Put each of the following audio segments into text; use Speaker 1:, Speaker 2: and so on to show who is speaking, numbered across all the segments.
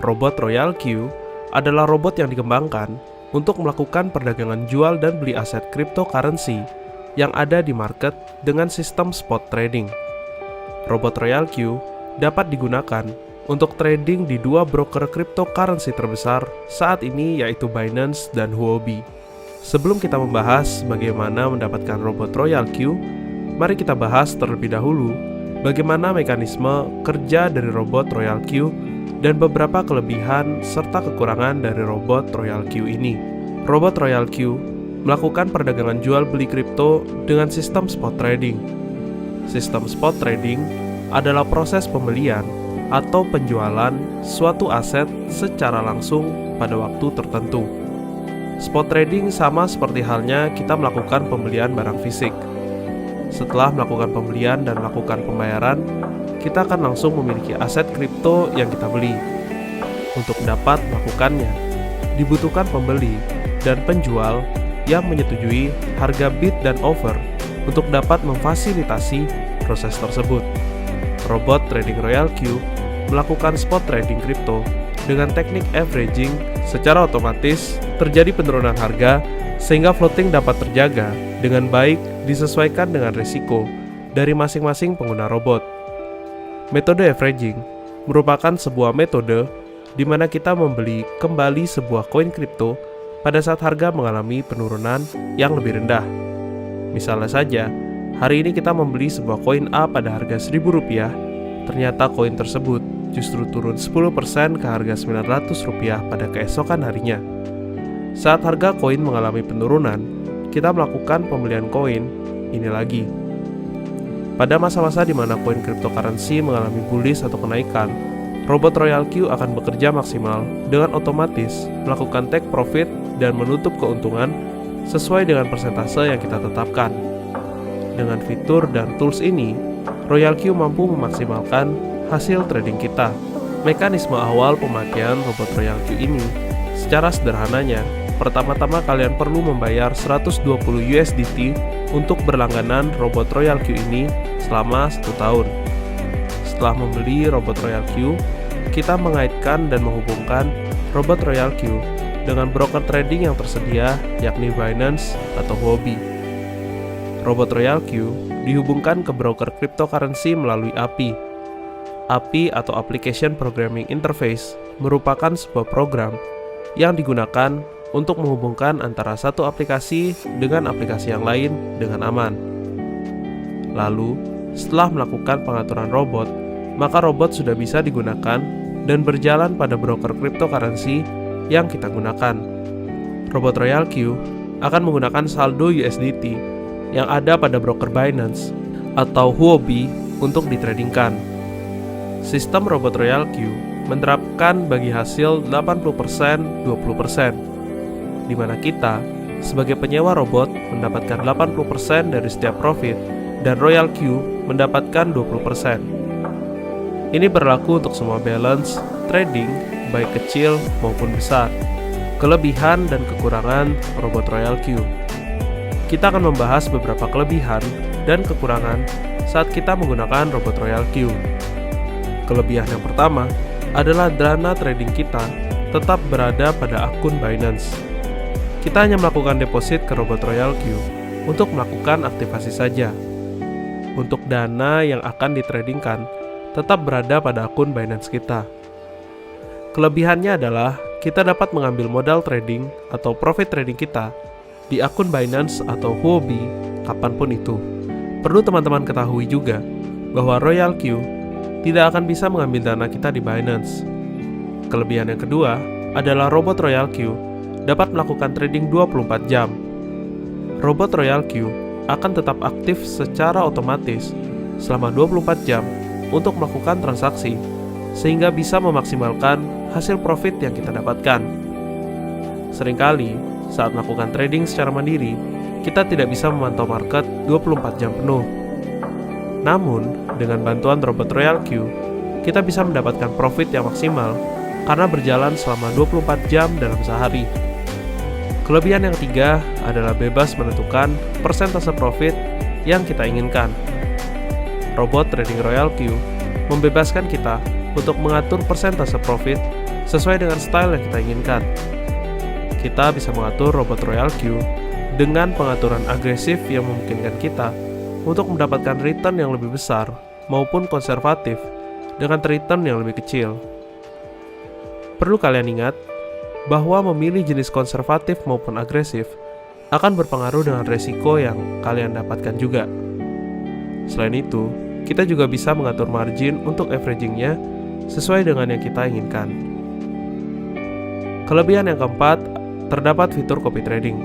Speaker 1: Robot Royal Q adalah robot yang dikembangkan untuk melakukan perdagangan jual dan beli aset cryptocurrency yang ada di market dengan sistem spot trading. Robot Royal Q dapat digunakan untuk trading di dua broker cryptocurrency terbesar saat ini, yaitu Binance dan Huobi. Sebelum kita membahas bagaimana mendapatkan robot Royal Q, mari kita bahas terlebih dahulu bagaimana mekanisme kerja dari robot Royal Q dan beberapa kelebihan serta kekurangan dari robot Royal Q ini. Robot Royal Q melakukan perdagangan jual beli kripto dengan sistem spot trading. Sistem spot trading adalah proses pembelian atau penjualan suatu aset secara langsung pada waktu tertentu. Spot trading sama seperti halnya kita melakukan pembelian barang fisik. Setelah melakukan pembelian dan melakukan pembayaran, kita akan langsung memiliki aset kripto yang kita beli. Untuk dapat melakukannya, dibutuhkan pembeli dan penjual yang menyetujui harga bid dan offer untuk dapat memfasilitasi proses tersebut. Robot Trading Royal Q melakukan spot trading kripto dengan teknik averaging. Secara otomatis terjadi penurunan harga sehingga floating dapat terjaga dengan baik disesuaikan dengan risiko dari masing-masing pengguna robot. Metode averaging merupakan sebuah metode di mana kita membeli kembali sebuah koin kripto pada saat harga mengalami penurunan yang lebih rendah. Misalnya saja, hari ini kita membeli sebuah koin A pada harga Rp1.000, ternyata koin tersebut justru turun 10% ke harga Rp900 pada keesokan harinya. Saat harga koin mengalami penurunan, kita melakukan pembelian koin ini lagi. Pada masa-masa di mana koin cryptocurrency mengalami bullish atau kenaikan, robot Royal Q akan bekerja maksimal dengan otomatis melakukan take profit dan menutup keuntungan sesuai dengan persentase yang kita tetapkan. Dengan fitur dan tools ini, Royal Q mampu memaksimalkan hasil trading kita. Mekanisme awal pemakaian robot Royal Q ini secara sederhananya, pertama-tama kalian perlu membayar 120 USDT untuk berlangganan robot Royal Q ini selama 1 tahun. Setelah membeli robot Royal Q, kita mengaitkan dan menghubungkan robot Royal Q dengan broker trading yang tersedia, yakni Binance atau Huobi. Robot Royal Q dihubungkan ke broker cryptocurrency melalui API. API atau Application Programming Interface merupakan sebuah program yang digunakan untuk menghubungkan antara satu aplikasi dengan aplikasi yang lain dengan aman. Lalu, setelah melakukan pengaturan robot, maka robot sudah bisa digunakan dan berjalan pada broker cryptocurrency yang kita gunakan. Robot Royal Q akan menggunakan saldo USDT yang ada pada broker Binance atau Huobi untuk ditradingkan. Sistem robot Royal Q menerapkan bagi hasil 80% 20%, di mana kita sebagai penyewa robot mendapatkan 80% dari setiap profit dan Royal Q mendapatkan 20%. Ini berlaku untuk semua balance trading, baik kecil maupun besar. Kelebihan dan kekurangan robot Royal Q. Kita akan membahas beberapa kelebihan dan kekurangan saat kita menggunakan robot Royal Q. Kelebihan yang pertama adalah dana trading kita tetap berada pada akun Binance. Kita hanya melakukan deposit ke robot Royal Q untuk melakukan aktivasi saja. Untuk dana yang akan ditradingkan tetap berada pada akun Binance kita. Kelebihannya adalah kita dapat mengambil modal trading atau profit trading kita di akun Binance atau Huobi kapanpun itu. Perlu teman-teman ketahui juga bahwa Royal Q tidak akan bisa mengambil dana kita di Binance. Kelebihan yang kedua adalah robot Royal Q dapat melakukan trading 24 jam. Robot Royal Q akan tetap aktif secara otomatis selama 24 jam untuk melakukan transaksi, sehingga bisa memaksimalkan hasil profit yang kita dapatkan. Seringkali, saat melakukan trading secara mandiri, kita tidak bisa memantau market 24 jam penuh. Namun, dengan bantuan robot Royal Q, kita bisa mendapatkan profit yang maksimal karena berjalan selama 24 jam dalam sehari. Kelebihan yang ketiga adalah bebas menentukan persentase profit yang kita inginkan. Robot Trading Royal Q membebaskan kita untuk mengatur persentase profit sesuai dengan style yang kita inginkan. Kita bisa mengatur robot Royal Queue dengan pengaturan agresif yang memungkinkan kita untuk mendapatkan return yang lebih besar maupun konservatif dengan return yang lebih kecil. Perlu kalian ingat bahwa memilih jenis konservatif maupun agresif akan berpengaruh dengan resiko yang kalian dapatkan juga. Selain itu, kita juga bisa mengatur margin untuk averagingnya sesuai dengan yang kita inginkan. Kelebihan yang keempat, terdapat fitur copy trading.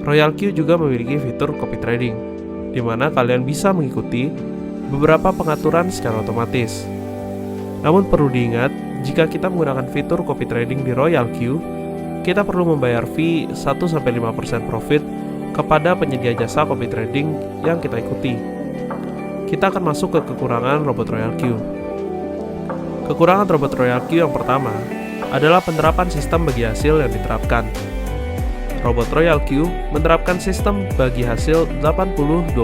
Speaker 1: Royal Queue juga memiliki fitur copy trading, di mana kalian bisa mengikuti beberapa pengaturan secara otomatis. Namun perlu diingat, jika kita menggunakan fitur copy trading di Royal Queue, kita perlu membayar fee 1-5% profit kepada penyedia jasa copy trading yang kita ikuti. Kita akan masuk ke kekurangan robot Royal Queue. Kekurangan robot Royal Queue yang pertama adalah penerapan sistem bagi hasil yang diterapkan. Robot Royal Queue menerapkan sistem bagi hasil 80-20%.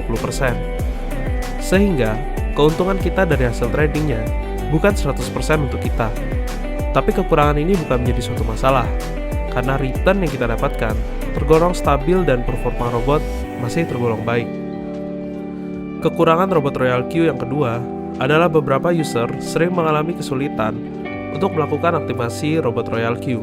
Speaker 1: Sehingga, keuntungan kita dari hasil tradingnya bukan 100% untuk kita. Tapi kekurangan ini bukan menjadi suatu masalah, karena return yang kita dapatkan tergolong stabil dan performa robot masih tergolong baik. Kekurangan robot Royal Queue yang kedua adalah beberapa user sering mengalami kesulitan untuk melakukan aktivasi robot Royal Queue.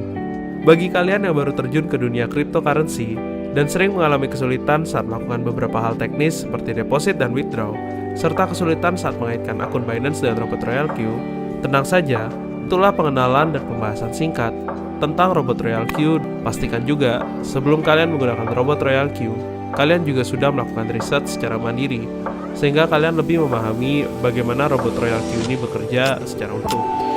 Speaker 1: Bagi kalian yang baru terjun ke dunia cryptocurrency dan sering mengalami kesulitan saat melakukan beberapa hal teknis seperti deposit dan withdraw, serta kesulitan saat mengaitkan akun Binance dengan robot Royal Queue, tenang saja, itulah pengenalan dan pembahasan singkat tentang robot Royal Queue. Pastikan juga, sebelum kalian menggunakan robot Royal Queue, kalian juga sudah melakukan riset secara mandiri, sehingga kalian lebih memahami bagaimana robot Royal Queue ini bekerja secara utuh.